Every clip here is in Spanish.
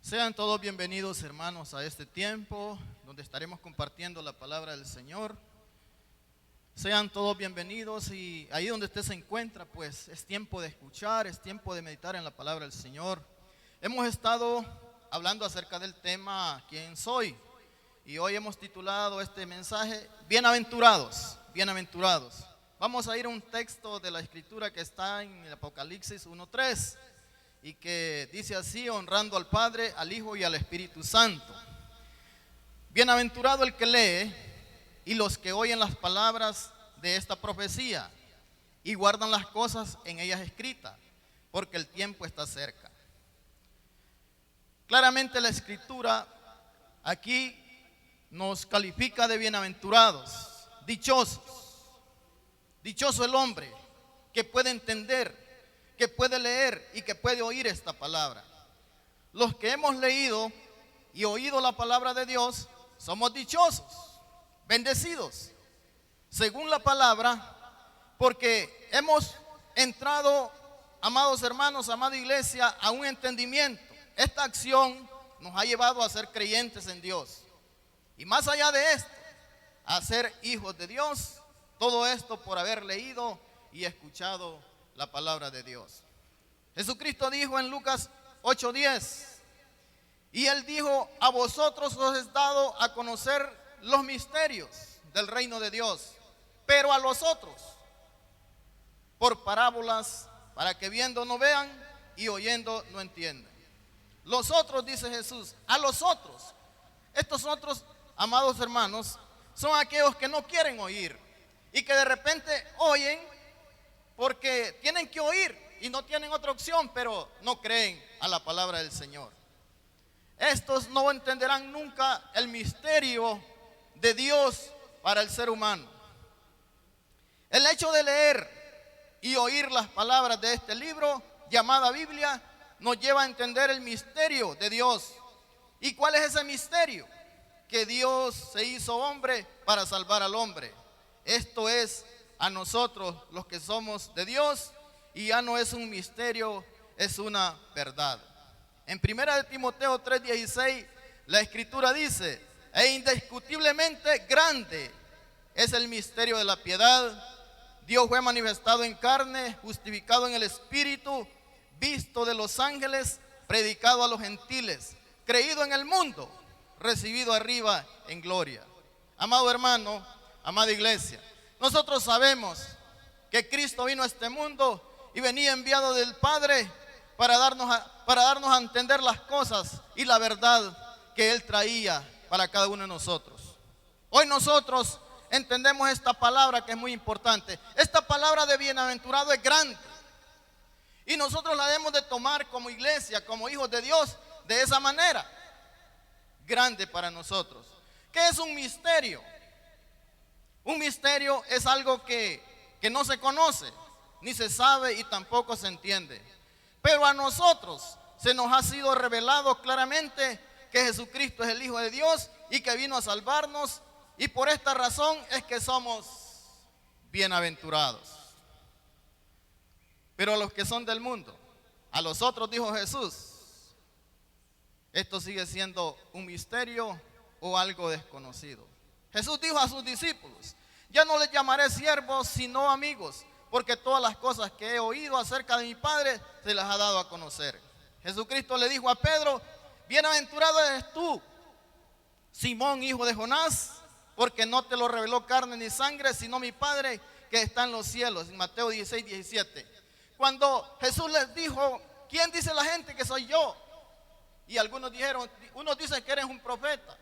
Sean todos bienvenidos, hermanos, a este tiempo donde estaremos compartiendo la palabra del Señor. Sean todos bienvenidos y ahí donde usted se encuentra, pues es tiempo de escuchar, es tiempo de meditar en la palabra del Señor. Hemos estado hablando acerca del tema ¿quién soy? Y hoy hemos titulado este mensaje Bienaventurados, bienaventurados. Vamos a ir a un texto de la Escritura que está en el Apocalipsis 1:3 y que dice así: honrando al Padre, al Hijo y al Espíritu Santo. Bienaventurado el que lee y los que oyen las palabras de esta profecía y guardan las cosas en ellas escritas, porque el tiempo está cerca. Claramente la Escritura aquí nos califica de bienaventurados, dichosos. Dichoso el hombre que puede entender, que puede leer y que puede oír esta palabra. Los que hemos leído y oído la palabra de Dios somos dichosos, bendecidos, según la palabra, porque hemos entrado, amados hermanos, amada iglesia, a un entendimiento. Esta acción nos ha llevado a ser creyentes en Dios. Y más allá de esto, a ser hijos de Dios. Todo esto por haber leído y escuchado la palabra de Dios. Jesucristo dijo en Lucas 8:10, y Él dijo: a vosotros os es dado a conocer los misterios del reino de Dios, pero a los otros por parábolas, para que viendo no vean y oyendo no entiendan. Los otros, dice Jesús, a los otros. Estos otros, amados hermanos, son aquellos que no quieren oír y que de repente oyen porque tienen que oír y no tienen otra opción, pero no creen a la palabra del Señor. Estos no entenderán nunca el misterio de Dios para el ser humano. El hecho de leer y oír las palabras de este libro llamada Biblia nos lleva a entender el misterio de Dios. ¿Y cuál es ese misterio? Que Dios se hizo hombre para salvar al hombre. Esto es a nosotros los que somos de Dios, y ya no es un misterio, es una verdad. En 1 de Timoteo 3:16 la Escritura dice: e indiscutiblemente grande es el misterio de la piedad. Dios fue manifestado en carne, justificado en el Espíritu, visto de los ángeles, predicado a los gentiles, creído en el mundo, recibido arriba en gloria. Amado hermano, amada iglesia, nosotros sabemos que Cristo vino a este mundo y venía enviado del Padre para darnos a entender las cosas y la verdad que Él traía para cada uno de nosotros. Hoy nosotros entendemos esta palabra que es muy importante. Esta palabra de bienaventurado es grande y nosotros la debemos de tomar como iglesia, como hijos de Dios, de esa manera. Grande para nosotros. ¿Qué es un misterio? Un misterio es algo que no se conoce, ni se sabe y tampoco se entiende. Pero a nosotros se nos ha sido revelado claramente que Jesucristo es el Hijo de Dios y que vino a salvarnos, y por esta razón es que somos bienaventurados. Pero a los que son del mundo, a los otros, dijo Jesús, esto sigue siendo un misterio o algo desconocido. Jesús dijo a sus discípulos: ya no les llamaré siervos, sino amigos, porque todas las cosas que he oído acerca de mi Padre se las ha dado a conocer. Jesucristo le dijo a Pedro: bienaventurado eres tú, Simón, hijo de Jonás, porque no te lo reveló carne ni sangre, sino mi Padre que está en los cielos. En Mateo 16:17. Cuando Jesús les dijo: ¿quién dice la gente que soy yo? Y algunos dijeron: unos dicen que eres un profeta.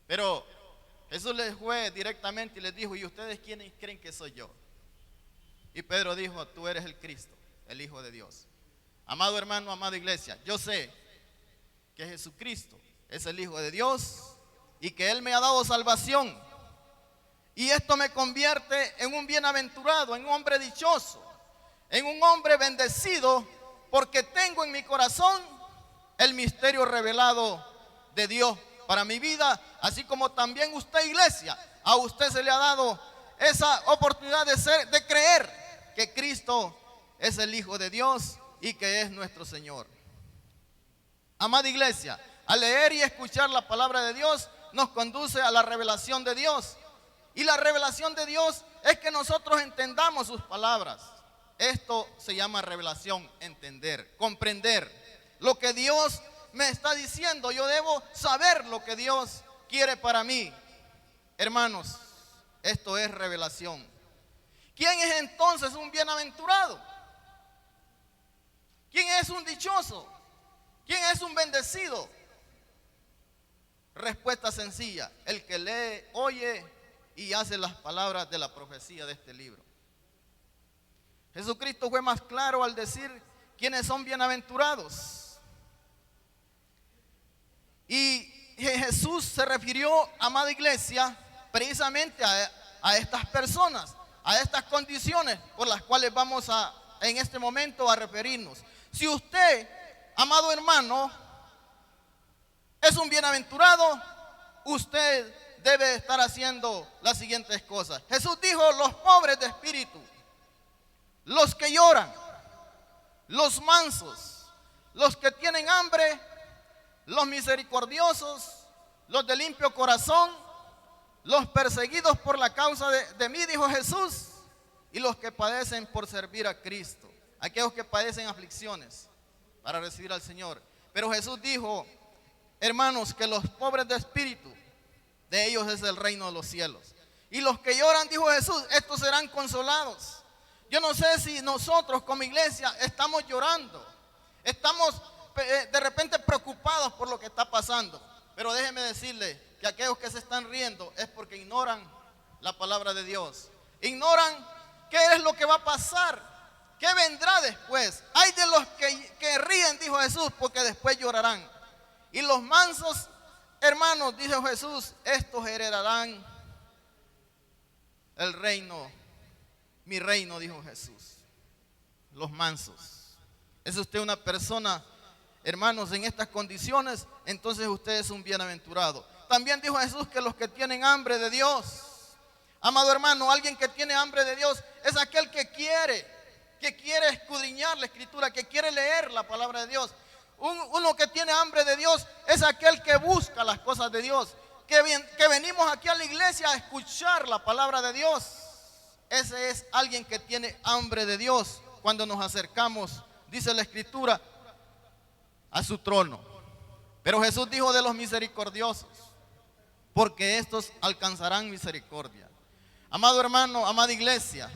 Pero Jesús les fue directamente y les dijo: ¿y ustedes quiénes creen que soy yo? Y Pedro dijo: tú eres el Cristo, el Hijo de Dios. Amado hermano, amada iglesia, yo sé que Jesucristo es el Hijo de Dios y que Él me ha dado salvación. Y esto me convierte en un bienaventurado, en un hombre dichoso, en un hombre bendecido, porque tengo en mi corazón el misterio revelado de Dios para mi vida, así como también usted, iglesia, a usted se le ha dado esa oportunidad de creer que Cristo es el Hijo de Dios y que es nuestro Señor. Amada iglesia, al leer y escuchar la palabra de Dios nos conduce a la revelación de Dios. Y la revelación de Dios es que nosotros entendamos sus palabras. Esto se llama revelación, entender, comprender lo que Dios me está diciendo. Yo debo saber lo que Dios quiere para mí. Hermanos, esto es revelación. ¿Quién es entonces un bienaventurado? ¿Quién es un dichoso? ¿Quién es un bendecido? Respuesta sencilla: el que lee, oye y hace las palabras de la profecía de este libro. Jesucristo fue más claro al decir quiénes son bienaventurados. Y Jesús se refirió, amada iglesia, precisamente a estas personas, a estas condiciones por las cuales vamos en este momento a referirnos. Si usted, amado hermano, es un bienaventurado, usted debe estar haciendo las siguientes cosas. Jesús dijo: los pobres de espíritu, los que lloran, los mansos, los que tienen hambre, los misericordiosos, los de limpio corazón, los perseguidos por la causa de mí, dijo Jesús, y los que padecen por servir a Cristo, aquellos que padecen aflicciones para recibir al Señor. Pero Jesús dijo, hermanos, que los pobres de espíritu, de ellos es el reino de los cielos. Y los que lloran, dijo Jesús, estos serán consolados. Yo no sé si nosotros como iglesia estamos llorando, estamos de repente preocupados por lo que está pasando. Pero déjeme decirle que aquellos que se están riendo es porque ignoran la palabra de Dios. Ignoran qué es lo que va a pasar, qué vendrá después. Hay de los que ríen, dijo Jesús, porque después llorarán. Y los mansos, hermanos, dijo Jesús, estos heredarán el reino, mi reino, dijo Jesús. Los mansos. ¿Es usted una persona, hermanos, en estas condiciones? Entonces usted es un bienaventurado. También dijo Jesús que los que tienen hambre de Dios, amado hermano, alguien que tiene hambre de Dios es aquel que quiere escudriñar la escritura, que quiere leer la palabra de Dios. Uno que tiene hambre de Dios es aquel que busca las cosas de Dios, que venimos aquí a la iglesia a escuchar la palabra de Dios. Ese es alguien que tiene hambre de Dios. Cuando nos acercamos, dice la escritura, a su trono. Pero Jesús dijo de los misericordiosos, porque estos alcanzarán misericordia. Amado hermano, amada iglesia,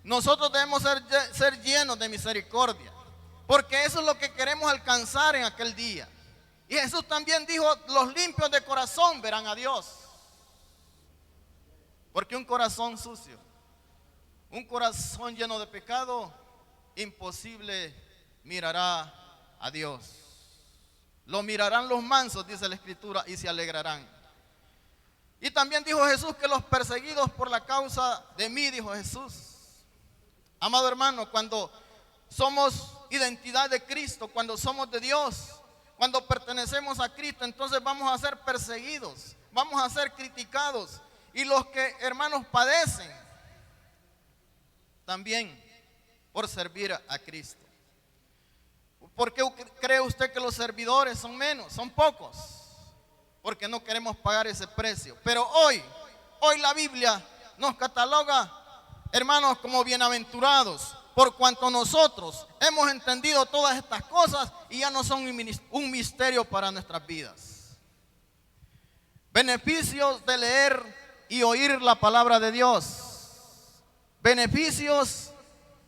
nosotros debemos ser llenos de misericordia, porque eso es lo que queremos alcanzar en aquel día. Y Jesús también dijo, los limpios de corazón verán a Dios. Porque un corazón sucio, un corazón lleno de pecado, imposible mirará a Dios. Lo mirarán los mansos, dice la escritura, y se alegrarán. Y también dijo Jesús que los perseguidos por la causa de mí, dijo Jesús. Amado hermano, cuando somos identidad de Cristo, cuando somos de Dios, cuando pertenecemos a Cristo, entonces vamos a ser perseguidos, vamos a ser criticados. Y los que, hermanos, padecen también por servir a Cristo. ¿Por qué cree usted que los servidores son menos? Son pocos. Porque no queremos pagar ese precio. Pero hoy la Biblia nos cataloga, hermanos, como bienaventurados, por cuanto nosotros hemos entendido todas estas cosas y ya no son un misterio para nuestras vidas. Beneficios de leer y oír la palabra de Dios. Beneficios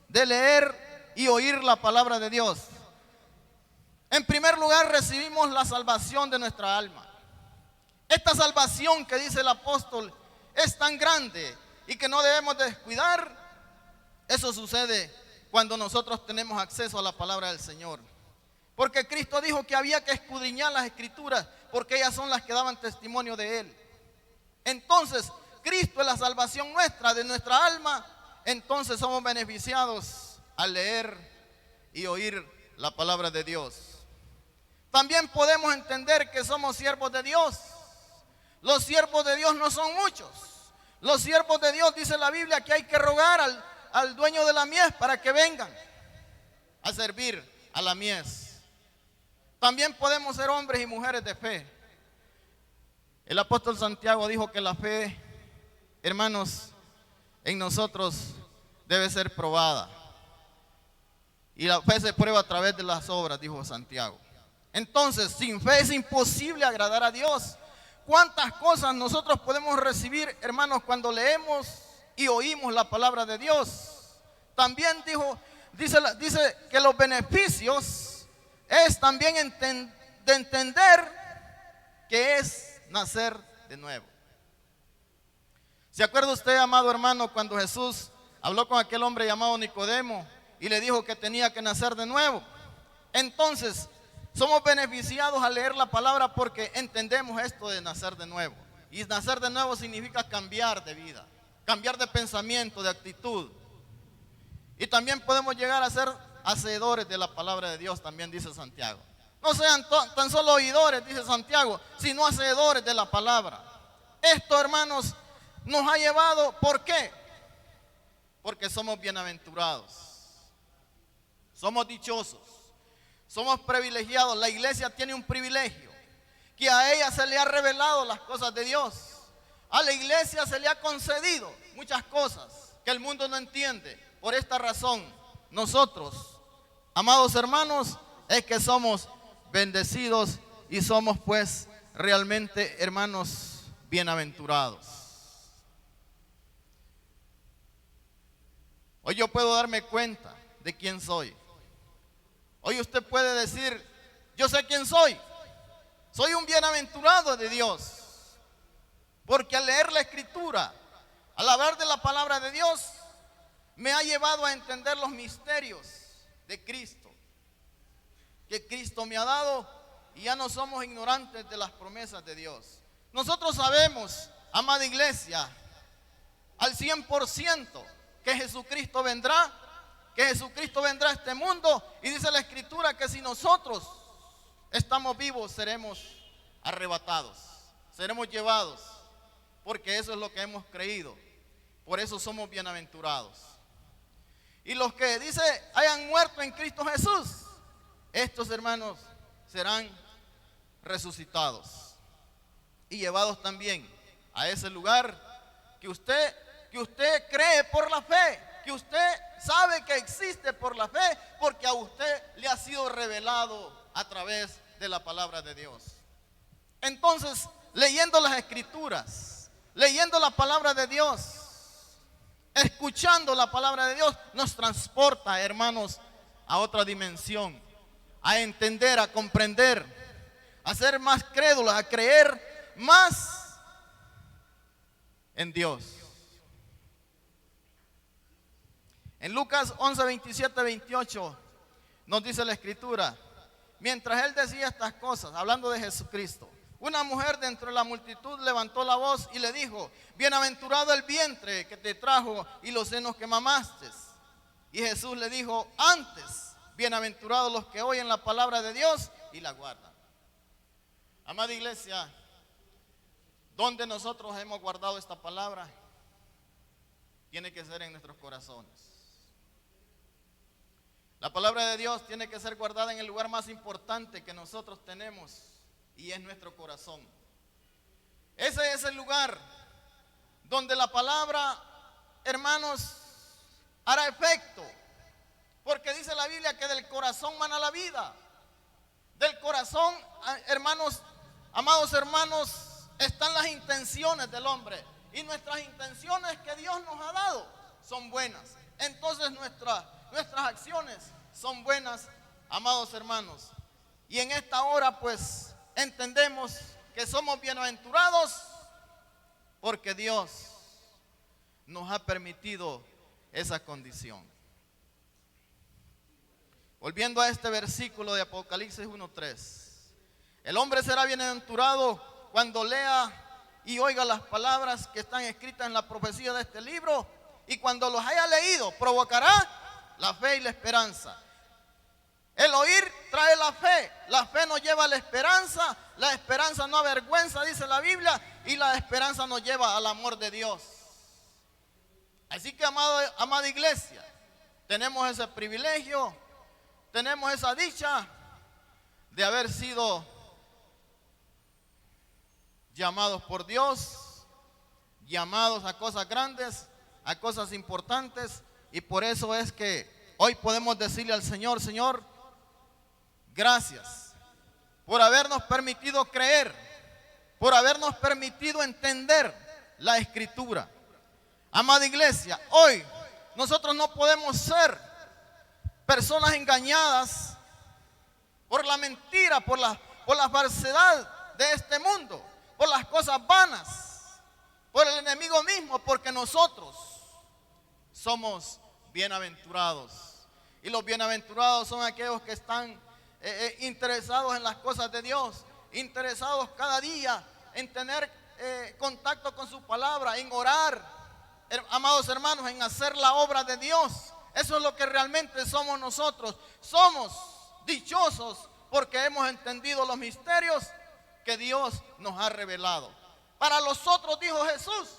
de leer y oír la palabra de Dios. En primer lugar, recibimos la salvación de nuestra alma. Esta salvación que dice el apóstol es tan grande y que no debemos descuidar. Eso sucede cuando nosotros tenemos acceso a la palabra del Señor. Porque Cristo dijo que había que escudriñar las escrituras, porque ellas son las que daban testimonio de Él. Entonces, Cristo es la salvación nuestra, de nuestra alma. Entonces somos beneficiados al leer y oír la palabra de Dios. También podemos entender que somos siervos de Dios. Los siervos de Dios no son muchos. Los siervos de Dios, dice la Biblia, que hay que rogar al dueño de la mies para que vengan a servir a la mies. También podemos ser hombres y mujeres de fe. El apóstol Santiago dijo que la fe, hermanos, en nosotros debe ser probada. Y la fe se prueba a través de las obras, dijo Santiago. Entonces, sin fe es imposible agradar a Dios. ¿Cuántas cosas nosotros podemos recibir, hermanos, cuando leemos y oímos la palabra de Dios? También dice que los beneficios es también de entender que es nacer de nuevo. ¿Se acuerda usted, amado hermano, cuando Jesús habló con aquel hombre llamado Nicodemo y le dijo que tenía que nacer de nuevo? Entonces, somos beneficiados al leer la palabra porque entendemos esto de nacer de nuevo. Y nacer de nuevo significa cambiar de vida, cambiar de pensamiento, de actitud. Y también podemos llegar a ser hacedores de la palabra de Dios, también dice Santiago. No sean tan solo oidores, dice Santiago, sino hacedores de la palabra. Esto, hermanos, nos ha llevado, ¿por qué? Porque somos bienaventurados, somos dichosos, somos privilegiados. La iglesia tiene un privilegio, que a ella se le ha revelado las cosas de Dios. A la iglesia se le ha concedido muchas cosas que el mundo no entiende. Por esta razón, nosotros, amados hermanos, es que somos bendecidos y somos pues realmente, hermanos, bienaventurados. Hoy yo puedo darme cuenta de quién soy. Hoy usted puede decir, yo sé quién soy. Soy un bienaventurado de Dios. Porque al leer la Escritura, al hablar de la palabra de Dios, me ha llevado a entender los misterios de Cristo, que Cristo me ha dado, y ya no somos ignorantes de las promesas de Dios. Nosotros sabemos, amada iglesia, al 100% que Jesucristo vendrá a este mundo, y dice la Escritura que si nosotros estamos vivos seremos arrebatados, seremos llevados, porque eso es lo que hemos creído. Por eso somos bienaventurados. Y los que dice hayan muerto en Cristo Jesús, estos hermanos serán resucitados y llevados también a ese lugar que usted cree por la fe, que usted sabe que existe por la fe, porque a usted le ha sido revelado a través de la palabra de Dios. Entonces, leyendo las Escrituras, leyendo la palabra de Dios, escuchando la palabra de Dios, nos transporta, hermanos, a otra dimensión, a entender, a comprender, a ser más crédulos, a creer más en Dios. En Lucas 11, 27, 28 nos dice la Escritura: mientras él decía estas cosas, hablando de Jesucristo, una mujer dentro de la multitud levantó la voz y le dijo: bienaventurado el vientre que te trajo y los senos que mamaste. Y Jesús le dijo: antes, bienaventurados los que oyen la palabra de Dios y la guardan. Amada iglesia, ¿dónde nosotros hemos guardado esta palabra? Tiene que ser en nuestros corazones. La palabra de Dios tiene que ser guardada en el lugar más importante que nosotros tenemos, y es nuestro corazón. Ese es el lugar donde la palabra, hermanos, hará efecto. Porque dice la Biblia que del corazón mana la vida. Del corazón, hermanos, amados hermanos, están las intenciones del hombre. Y nuestras intenciones que Dios nos ha dado son buenas. Entonces nuestras acciones son buenas, amados hermanos. Y en esta hora pues entendemos que somos bienaventurados porque Dios nos ha permitido esa condición. Volviendo a este versículo de Apocalipsis 1:3, el hombre será bienaventurado cuando lea y oiga las palabras que están escritas en la profecía de este libro, y cuando los haya leído provocará la fe y la esperanza. El oír trae la fe nos lleva a la esperanza no avergüenza, dice la Biblia, y la esperanza nos lleva al amor de Dios. Así que, amada iglesia, tenemos ese privilegio, tenemos esa dicha de haber sido llamados por Dios, llamados a cosas grandes, a cosas importantes, y por eso es que hoy podemos decirle al Señor: Señor, gracias por habernos permitido creer, por habernos permitido entender la Escritura. Amada iglesia, hoy nosotros no podemos ser personas engañadas por la mentira, por la falsedad de este mundo, por las cosas vanas, por el enemigo mismo, porque nosotros somos bienaventurados. Y los bienaventurados son aquellos que están interesados en las cosas de Dios, interesados cada día en tener contacto con su palabra, en orar, amados hermanos, en hacer la obra de Dios. Eso es lo que realmente somos nosotros. Somos dichosos porque hemos entendido los misterios que Dios nos ha revelado. Para los otros, dijo Jesús,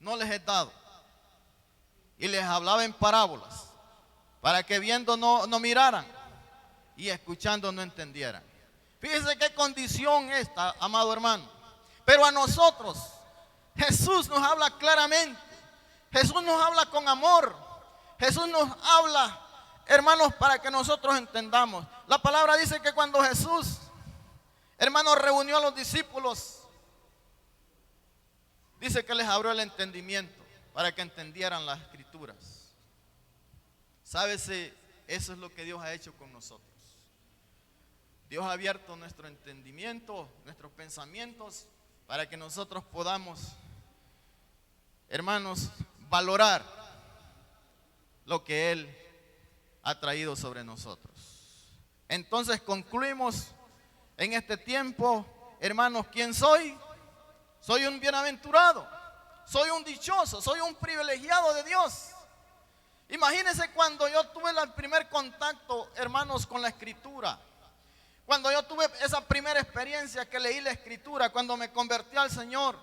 no les he dado. Y les hablaba en parábolas, para que viendo no miraran y escuchando no entendieran. Fíjese qué condición esta, amado hermano. Pero a nosotros Jesús nos habla claramente. Jesús nos habla con amor. Jesús nos habla, hermanos, para que nosotros entendamos. La palabra dice que cuando Jesús, hermanos, reunió a los discípulos, dice que les abrió el entendimiento para que entendieran las Escrituras. ¿Sábese? Eso es lo que Dios ha hecho con nosotros. Dios ha abierto nuestro entendimiento, nuestros pensamientos, para que nosotros podamos, hermanos, valorar lo que Él ha traído sobre nosotros. Entonces concluimos en este tiempo, hermanos, ¿quién soy? Soy un bienaventurado, soy un dichoso, soy un privilegiado de Dios. Imagínense cuando yo tuve el primer contacto, hermanos, con la Escritura. Cuando yo tuve esa primera experiencia que leí la Escritura, cuando me convertí al Señor,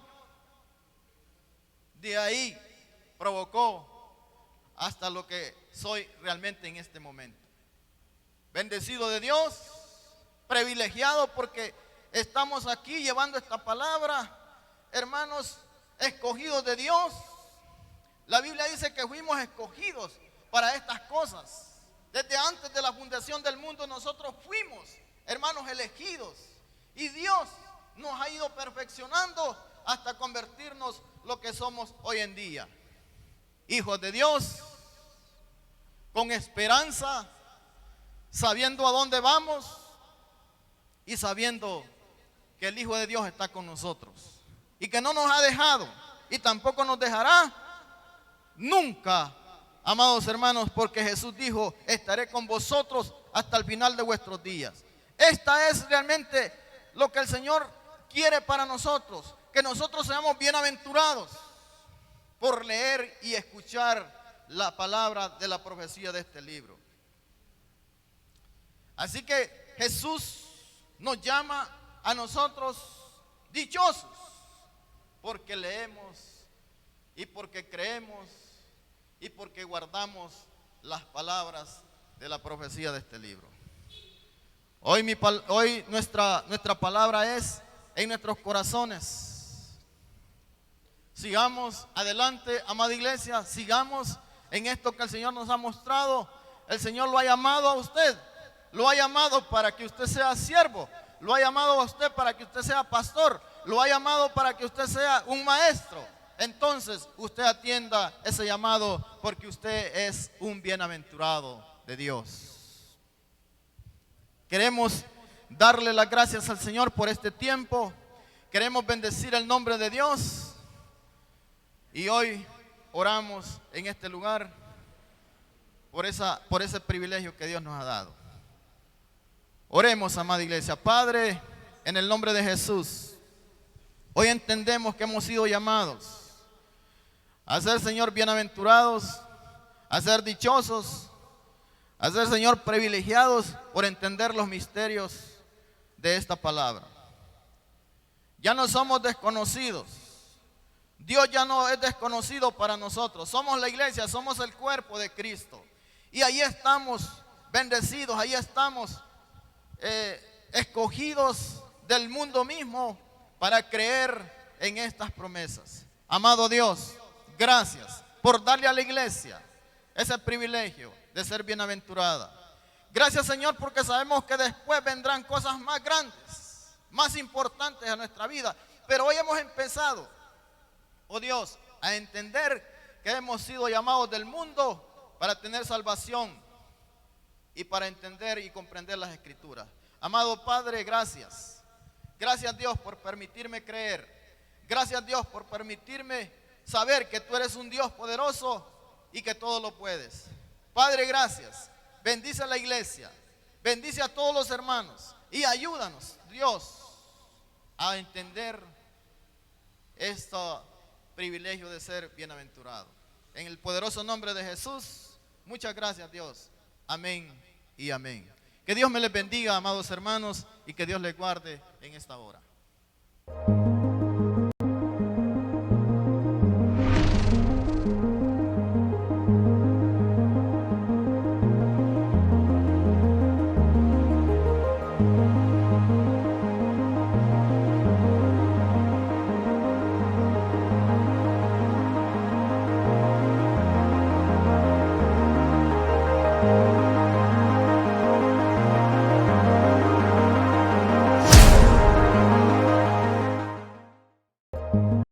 de ahí provocó hasta lo que soy realmente en este momento. Bendecido de Dios, privilegiado porque estamos aquí llevando esta palabra, hermanos, escogidos de Dios. La Biblia dice que fuimos escogidos para estas cosas. Desde antes de la fundación del mundo nosotros fuimos, hermanos, elegidos. Y Dios nos ha ido perfeccionando hasta convertirnos lo que somos hoy en día. Hijos de Dios, con esperanza, sabiendo a dónde vamos y sabiendo que el Hijo de Dios está con nosotros y que no nos ha dejado y tampoco nos dejará nunca, amados hermanos, porque Jesús dijo: estaré con vosotros hasta el final de vuestros días. Esta es realmente lo que el Señor quiere para nosotros, que nosotros seamos bienaventurados por leer y escuchar la palabra de la profecía de este libro. Así que Jesús nos llama a nosotros dichosos porque leemos y porque creemos y porque guardamos las palabras de la profecía de este libro. Hoy nuestra palabra es en nuestros corazones. Sigamos adelante, amada iglesia, sigamos en esto que el Señor nos ha mostrado. El Señor lo ha llamado a usted, lo ha llamado para que usted sea siervo, lo ha llamado a usted para que usted sea pastor, lo ha llamado para que usted sea un maestro. Entonces usted atienda ese llamado porque usted es un bienaventurado de Dios. Queremos darle las gracias al Señor por este tiempo. Queremos bendecir el nombre de Dios. Y hoy oramos en este lugar por ese privilegio que Dios nos ha dado. Oremos, amada iglesia. Padre, en el nombre de Jesús, hoy entendemos que hemos sido llamados a ser, Señor, bienaventurados, a ser dichosos, a ser, Señor, privilegiados por entender los misterios de esta palabra. Ya no somos desconocidos. Dios ya no es desconocido para nosotros. Somos la iglesia, somos el cuerpo de Cristo. Y ahí estamos bendecidos, ahí estamos, escogidos del mundo mismo para creer en estas promesas. Amado Dios, gracias por darle a la iglesia ese privilegio de ser bienaventurada. Gracias, Señor, porque sabemos que después vendrán cosas más grandes, más importantes a nuestra vida. Pero hoy hemos empezado, oh Dios, a entender que hemos sido llamados del mundo para tener salvación y para entender y comprender las Escrituras. Amado Padre, gracias. Gracias, Dios, por permitirme creer. Gracias, Dios, por permitirme saber que tú eres un Dios poderoso y que todo lo puedes. Padre, gracias. Bendice a la iglesia. Bendice a todos los hermanos. Y ayúdanos, Dios, a entender este privilegio de ser bienaventurado. En el poderoso nombre de Jesús, muchas gracias, Dios. Amén y amén. Que Dios me les bendiga, amados hermanos, y que Dios les guarde en esta hora.